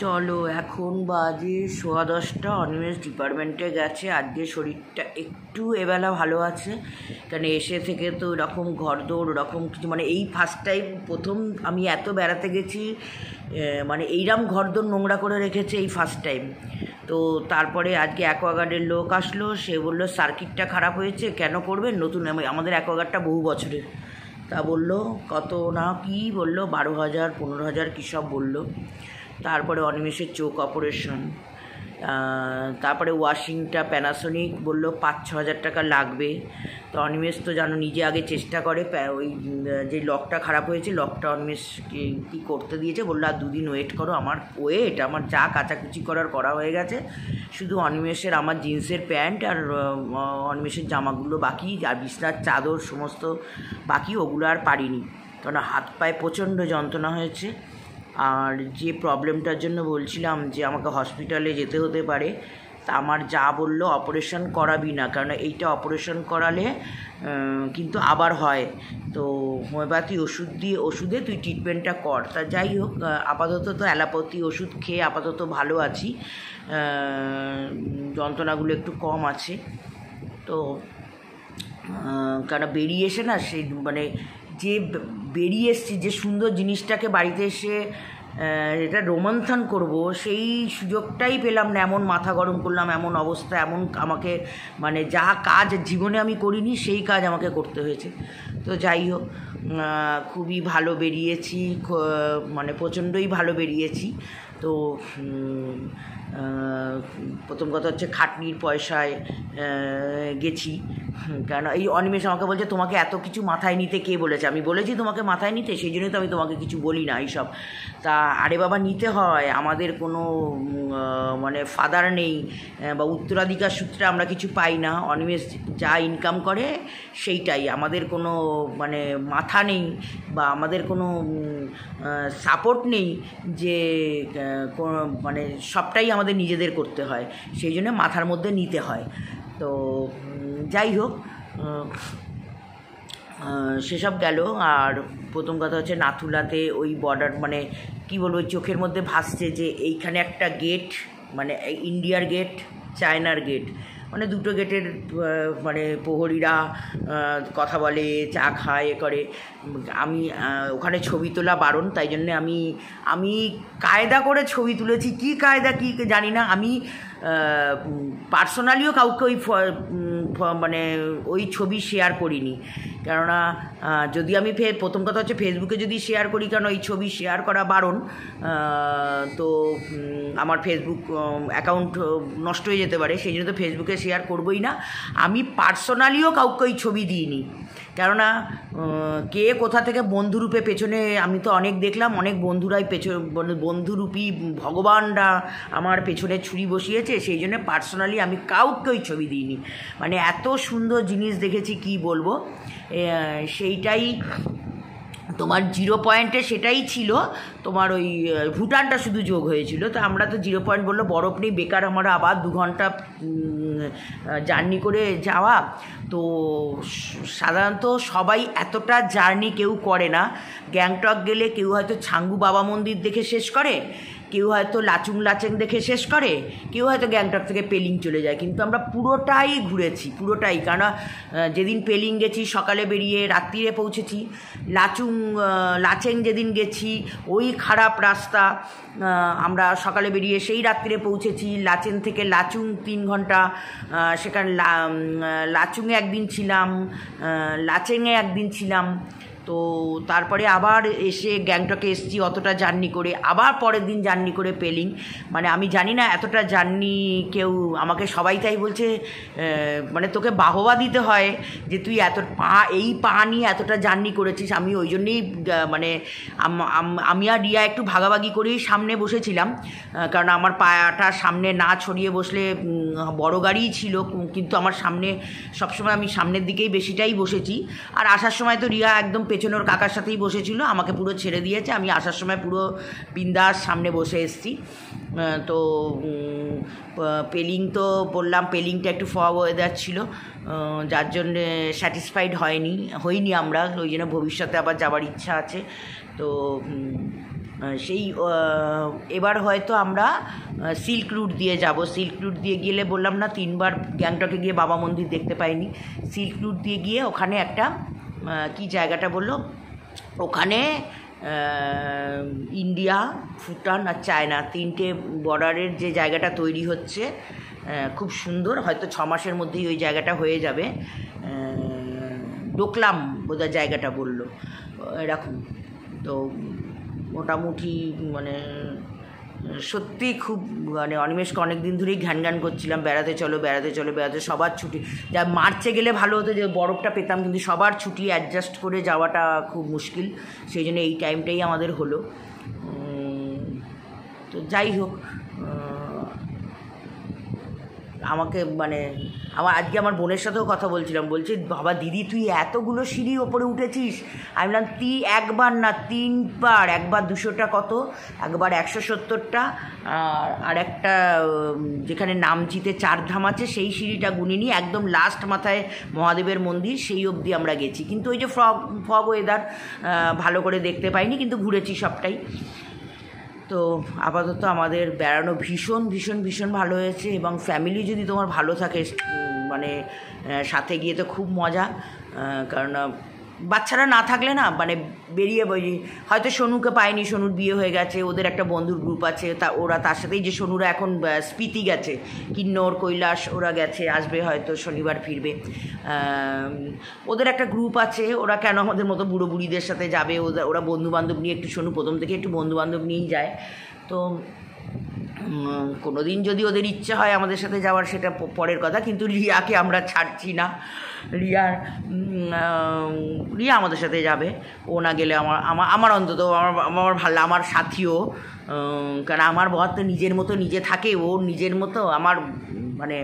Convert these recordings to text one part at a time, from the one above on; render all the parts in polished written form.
চলো এখন বাজে 10:15। অনিমেষ ডিপার্টমেন্টে গেছে। আজকে শরীরটা একটু এবেলা ভালো আছে, কারণ এসে থেকে তো এরকম ঘরদৌড় ওরকম কিছু, মানে এই ফার্স্ট টাইম প্রথম আমি এত বেড়াতে গেছি, মানে এইরকম ঘরদৌড় নোংরা করে রেখেছে এই ফার্স্ট টাইম। তো তারপরে আজকে অ্যাকোয়াগার্ডের লোক আসলো, সে বললো সার্কিটটা খারাপ হয়েছে, কেন করবেন, নতুন আমাদের অ্যাকোয়াগার্ডটা বহু বছরের। তা বললো কত না কি বললো, 12,000 15,000 কী সব বললো। তারপরে অনিমেষের চোখ অপারেশন, তারপরে ওয়াশিংটা প্যানাসোনিক বললো 5-6 হাজার টাকা লাগবে। তো অনিমেষ তো জানো নিজে আগে চেষ্টা করে, ওই যে লকটা খারাপ হয়েছে লকটা অনিমেষকে কী করতে দিয়েছে, বললো আর 2 দিন ওয়েট করো। আমার আমার যা কাচাকুচি করা হয়ে গেছে, শুধু অনিমেষের আমার জিন্সের প্যান্ট আর অনিমেষের জামাগুলো বাকি, আর বিছনার চাদর সমস্ত বাকি, ওগুলো আর পারিনি, কারণ হাত পায়ে প্রচণ্ড যন্ত্রণা হয়েছে। আর যে প্রবলেমটার জন্য বলছিলাম যে আমাকে হসপিটালে যেতে হতে পারে, তা আমার যা বললো অপারেশন করাবি না, কারণ এইটা অপারেশন করালে কিন্তু আবার হয়, তো হোমিওপ্যাথি ওষুধে তুই ট্রিটমেন্টটা কর। তা যাই হোক, আপাতত তো অ্যালোপ্যাথি ওষুধ খেয়ে আপাতত ভালো আছি, যন্ত্রণাগুলো একটু কম আছে। তো কারণ বেরিয়ে এসে না, সেই মানে যে বেরিয়ে এসছি, যে সুন্দর জিনিসটাকে বাড়িতে এসে এটা রোমন্থন করব, সেই সুযোগটাই পেলাম না। এমন মাথা গরম করলাম, এমন অবস্থা, এমন আমাকে মানে যা কাজ জীবনে আমি করিনি সেই কাজ আমাকে করতে হয়েছে। তো যাই হোক, খুবই ভালো বেরিয়েছি, মানে প্রচণ্ডই ভালো বেরিয়েছি। তো প্রথম কথা হচ্ছে খাটনির পয়সায় গেছি, কেন এই অনিমেষ আমাকে বলছে তোমাকে এত কিছু মাথায় নিতে কে বলেছে, আমি বলেছি তোমাকে মাথায় নিতে, সেই জন্যই তো আমি তোমাকে কিছু বলি না এইসব। তা আরে বাবা নিতে হয়, আমাদের কোনো মানে ফাদার নেই বা উত্তরাধিকার সূত্রে আমরা কিছু পাই না, অনিমেষ যা ইনকাম করে সেইটাই, আমাদের কোনো মানে মাথা নেই বা আমাদের কোনো সাপোর্ট নেই, যে মানে সবটাই আমাদের নিজেদের করতে হয়, সেই জন্য মাথার মধ্যে নিতে হয়। তো যাই হোক, সেসব গেল। আর প্রথম কথা হচ্ছে নাথুলাতে ওই বর্ডার, মানে কি বলবো, চোখের মধ্যে ভাসছে যে এইখানে একটা গেট, মানে ইন্ডিয়ার গেট, চায়নার গেট, মানে দুটো গেটের মানে প্রহরীরা কথা বলে, চা খায়, এ করে। আমি ওখানে ছবি তোলা বারণ, তাই জন্যে আমি কায়দা করে ছবি তুলেছি। কি কায়দা কি জানি না, আমি পার্সোনালিও কাউকে ওই মানে ওই ছবি শেয়ার করিনি, কেননা যদি আমি প্রথম কথা হচ্ছে ফেসবুকে যদি শেয়ার করি, কারণ ওই ছবি শেয়ার করা বারণ, তো আমার ফেসবুক অ্যাকাউন্ট নষ্ট হয়ে যেতে পারে, সেই জন্য তো ফেসবুকে শেয়ার করবই না। আমি পার্সোনালিও কাউকে ওই ছবি দিইনি, কেননা কে কোথা থেকে বন্ধুরূপে পেছনে, আমি তো অনেক দেখলাম, অনেক বন্ধুরাই বন্ধুরূপী ভগবানরা আমার পেছনে ছুরি বসিয়েছে, সেই জন্য পার্সোনালি আমি কাউকে ওই ছবি দিইনি। মানে এত সুন্দর জিনিস দেখেছি কি বলবো, সেইটাই তোমার 0 পয়েন্টে সেটাই ছিল, তোমার ওই ভুটানটা শুধু যোগ হয়েছিল। তো আমরা তো 0 পয়েন্ট বললো বরফ নেই, বেকার আমরা আবার 2 ঘন্টা জার্নি করে যাওয়া। তো সাধারণত সবাই এতটা জার্নি কেউ করে না। গ্যাংটক গেলে কেউ হয়তো ছাঙ্গু বাবা মন্দির দেখে শেষ করে, কেউ হয়তো লাচুং লাচেং দেখে শেষ করে, কেউ হয়তো গ্যাংটক থেকে পেলিং চলে যায়, কিন্তু আমরা পুরোটাই ঘুরেছি, পুরোটাই। কারণ যেদিন পেলিং গেছি সকালে বেরিয়ে রাত্রিরে পৌঁছেছি, লাচেং যেদিন গেছি ওই খারাপ রাস্তা, আমরা সকালে বেরিয়ে সেই রাত্রিরে পৌঁছেছি। লাচেং থেকে লাচুং 3 ঘন্টা, সেখানে লাচুংয়ে একদিন ছিলাম, লাচেংয়ে একদিন ছিলাম। তো তারপরে আবার এসে গ্যাংটকে এসেছি অতটা জার্নি করে, আবার পরের দিন জার্নি করে পেলিং। মানে আমি জানি না এতটা জার্নি কেউ, আমাকে সবাই তাই বলছে, মানে তোকে বাহবা দিতে হয় যে তুই এই পা নিয়ে এতটা জার্নি করেছিস। আমি ওই জন্যেই মানে আমি আর রিয়া একটু ভাগাভাগি করেই সামনে বসেছিলাম, কারণ আমার পাটা সামনে না ছড়িয়ে বসলে, বড় গাড়িই ছিল কিন্তু আমার সামনে সবসময় আমি সামনের দিকেই বেশিটাই বসেছি। আর আসার সময় তো রিয়া একদম পেছনের কাকার সাথেই বসেছিল, আমাকে পুরো ছেড়ে দিয়েছে, আমি আসার সময় পুরো বিন্দাস সামনে বসে এসেছি। তো পেলিং তো বললাম, পেলিংটা একটু ফগ ওয়েদার ছিল, যার জন্যে স্যাটিসফাইড হইনি আমরা, ওই জন্য ভবিষ্যতে আবার যাবার ইচ্ছা আছে। তো সেই এবার হয়তো আমরা সিল্ক রুট দিয়ে যাব। সিল্ক রুট দিয়ে গেলে বললাম না 3বার গ্যাংটকে গিয়ে বাবা মন্দির দেখতে পাইনি। সিল্ক রুট দিয়ে গিয়ে ওখানে একটা কি জায়গাটা বললো, ওখানে ইন্ডিয়া, ভুটান আর চায়না 3টে বর্ডারের যে জায়গাটা তৈরি হচ্ছে খুব সুন্দর, হয়তো 6 মাসের মধ্যেই ওই জায়গাটা হয়ে যাবে। ডোকলাম বোধহয় জায়গাটা বললো এরকম। তো মোটামুটি মানে সত্যি খুব মানে অনিমেষকে অনেক দিন ধরেই ঘ্যান করছিলাম, বেড়াতে চলো বেড়াতে চলো বেড়াতে। সবার ছুটি, যা মার্চে গেলে ভালো হতো যে বরফটা পেতাম, কিন্তু সবার ছুটি অ্যাডজাস্ট করে যাওয়াটা খুব মুশকিল, সেই জন্য এই টাইমটাই আমাদের হলো। তো যাই হোক, আমাকে মানে আজকে আমার বোনের সাথেও কথা বলছিলাম, বলছে বাবা দিদি তুই এতগুলো সিঁড়ি ওপরে উঠেছিস। আমি বললাম তুই একবার না 3বার, একবার 200টা কত, একবার 170টা, আর একটা যেখানে নামচিতে 4 ধাম আছে সেই সিঁড়িটা গুনিনি, একদম লাস্ট মাথায় মহাদেবের মন্দির সেই অবধি আমরা গেছি। কিন্তু ওই যে ফগ ওয়েদার ভালো করে দেখতে পাইনি, কিন্তু ঘুরেছি সবটাই। তো আপাতত আমাদের বেড়ানো ভীষণ ভীষণ ভীষণ ভালো হয়েছে। এবং ফ্যামিলি যদি তোমার ভালো থাকে মানে সাথে গিয়ে তো খুব মজা, কারণ বাচ্চারা না থাকলে না মানে বেরিয়ে হয়তো সোনুকে পায়নি, সোনুর বিয়ে হয়ে গেছে, ওদের একটা বন্ধুর গ্রুপ আছে, ওরা তার সাথেই যে সোনুরা এখন স্পিতি গেছে, কিন্নর কৈলাস ওরা গেছে, আসবে হয়তো শনিবার ফিরবে। ওদের একটা গ্রুপ আছে, ওরা কেন আমাদের মতো বুড়ো বুড়িদের সাথে যাবে, ওরা বন্ধুবান্ধব নিয়ে একটু, সোনু প্রথম থেকে একটু বন্ধুবান্ধব নিয়েই যায়। তো কোনো দিন যদি ওদের ইচ্ছে হয় আমাদের সাথে যাওয়ার সেটা পরের কথা, কিন্তু রিয়াকে আমরা ছাড়ছি না। রিয়া আমাদের সাথে যাবে, ও না গেলে আমার অন্তত আমার ভালো, আমার সাথীও, কারণ আমার বর তো নিজের মতো নিজে থাকে, ও নিজের মতো। আমার মানে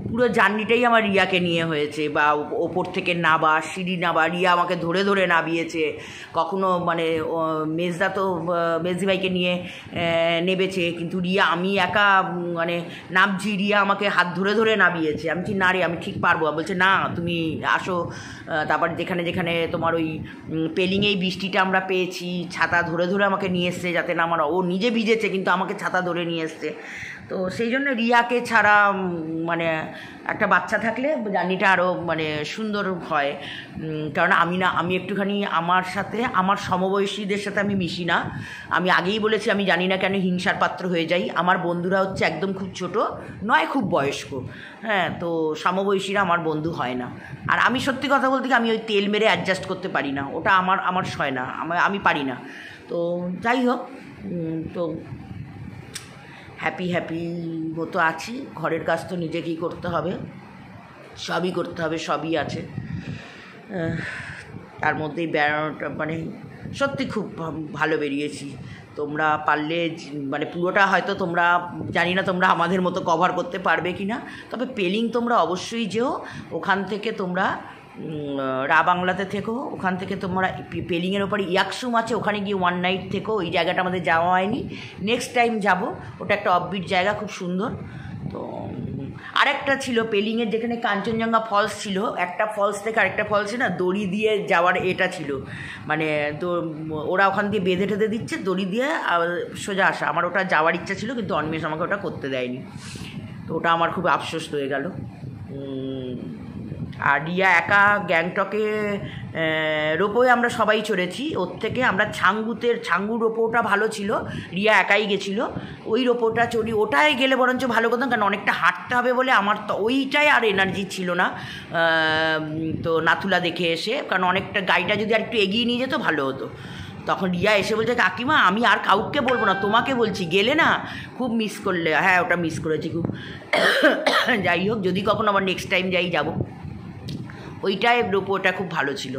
পুরো জার্নিটাই আমার রিয়াকে নিয়ে হয়েছে, বা ওপর থেকে নাবা, সিঁড়ি নাবা, রিয়া আমাকে ধরে ধরে নামিয়েছে। কখনো মানে মেজদা তো মেজদিভাইকে নিয়ে নেবেছে, কিন্তু রিয়া, আমি একা মানে নামছি, রিয়া আমাকে হাত ধরে ধরে নামিয়েছে। আমি বলছি না রে আমি ঠিক পারবো, বলছে না তুমি আসো। তারপর যেখানে যেখানে তোমার ওই পেলিংয়েই বৃষ্টিটা আমরা পেয়েছি, ছাতা ধরে ধরে আমাকে নিয়ে এসছে, যাতে না আমার, ও নিজে ভিজেছে কিন্তু আমাকে ছাতা ধরে নিয়ে এসছে। তো সেই জন্য রিয়াকে ছাড়া মানে একটা বাচ্চা থাকলে জার্নিটা আরও মানে সুন্দর হয়। কারণ আমি একটুখানি আমার সাথে, আমার সমবয়সীদের সাথে আমি মিশি না। আমি আগেই বলেছি, আমি জানি না কেন হিংসার পাত্র হয়ে যাই। আমার বন্ধুরা হচ্ছে একদম খুব ছোট নয়, খুব বয়স্ক, হ্যাঁ, তো সমবয়সীরা আমার বন্ধু হয় না। আর আমি সত্যি কথা বলতে কি, আমি ওই তেল মেরে অ্যাডজাস্ট করতে পারি না, ওটা আমার সয় না, আমি পারি না। তো যাই হোক, তো হ্যাপি মতো আছি। ঘরের কাজ তো নিজেকেই করতে হবে, সবই করতে হবে, সবই আছে। তার মধ্যেই বেড়ানোটা মানে সত্যি খুব ভালো বেরিয়েছি। তোমরা পারলে মানে পুরোটা হয়তো তোমরা জানি না তোমরা আমাদের মতো কভার করতে পারবে কি না, তবে পেলিং তোমরা অবশ্যই যেও। ওখান থেকে তোমরা রা বাংলাতে থেকো, ওখান থেকে তোমরা পেলিংয়ের ওপরে ইয়াকসুম আছে, ওখানে গিয়ে 1 নাইট থেকো। ওই জায়গাটা আমাদের যাওয়া হয়নি, নেক্সট টাইম যাব। ওটা একটা অফবিট জায়গা, খুব সুন্দর। তো আরেকটা ছিল পেলিংয়ের, যেখানে কাঞ্চনজঙ্ঘা ফলস ছিল, একটা ফলস থেকে আরেকটা ফলসে না দড়ি দিয়ে যাওয়ার এটা ছিল, মানে তো ওরা ওখান দিয়ে বেঁধে টেঁধে দিচ্ছে, দড়ি দিয়ে সোজা আসা। আমার ওটা যাওয়ার ইচ্ছা ছিল, কিন্তু অনিমেষ আমাকে ওটা করতে দেয়নি, তো ওটা আমার খুব আফসোস হয়ে গেল। আর রিয়া একা গ্যাংটকে রোপওয়ে আমরা সবাই চড়েছি, ওর থেকে আমরা ছাঙ্গুর রোপওটা ভালো ছিল, রিয়া একাই গেছিলো। ওই রোপওটা চড়ি, ওটাই গেলে বরঞ্চ ভালো করতাম, কারণ অনেকটা হাঁটতে হবে বলে আমার তো ওইটাই আর এনার্জি ছিল না। তো নাথুলা দেখে এসে, কারণ অনেকটা গাড়িটা যদি আর একটু এগিয়ে নিয়ে যেত ভালো হতো। তখন রিয়া এসে বলছে কাকিমা আমি আর কাউকে বলবো না, তোমাকে বলছি, গেলে না খুব মিস করলে। হ্যাঁ ওটা মিস করেছি খুব। যাই হোক, যদি কখনো আবার নেক্সট টাইম যাব, ওইটাই রোপওয়েটা খুব ভালো ছিল,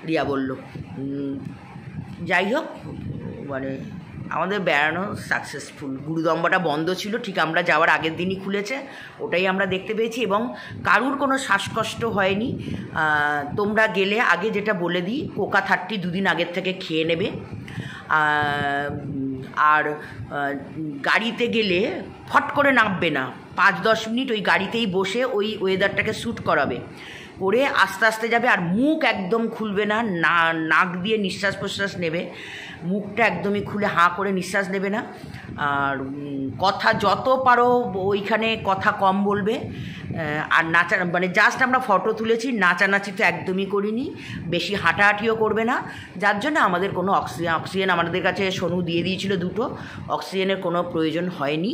রিয়া বলল। যাই হোক, মানে আমাদের বেড়ানো সাকসেসফুল। গুরুদম্বাটা বন্ধ ছিল, ঠিক আমরা যাওয়ার আগের দিনই খুলেছে, ওটাই আমরা দেখতে পেয়েছি, এবং কারুর কোনো শ্বাসকষ্ট হয়নি। তোমরা গেলে আগে যেটা বলে দিই, কোকা 30 2 দিন আগের থেকে খেয়ে নেবে। আর গাড়িতে গেলে ফট করে নামবে না, 5-10 মিনিট ওই গাড়িতেই বসে ওই ওয়েদারটাকে শ্যুট করাবে, করে আস্তে আস্তে যাবে। আর মুখ একদম খুলবে না, নাক দিয়ে নিঃশ্বাস প্রশ্বাস নেবে। মুখটা একদমই খুলে হাঁ করে নিঃশ্বাস নেবে না। আর কথা যত পারো ওইখানে কথা কম বলবে। আর নাচা মানে জাস্ট আমরা ফটো তুলেছি, নাচানাচি তো একদমই করিনি, বেশি হাঁটাহাঁটিও করবে না। যার জন্য আমাদের কোনো অক্সিজেন আমাদের কাছে সোনু দিয়ে দিয়েছিল 2টো, অক্সিজেনের কোনো প্রয়োজন হয়নি।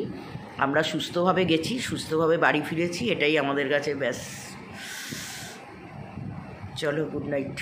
আমরা সুস্থভাবে গেছি, সুস্থভাবে বাড়ি ফিরেছি, এটাই আমাদের কাছে ব্যাস। চলো, গুড নাইট।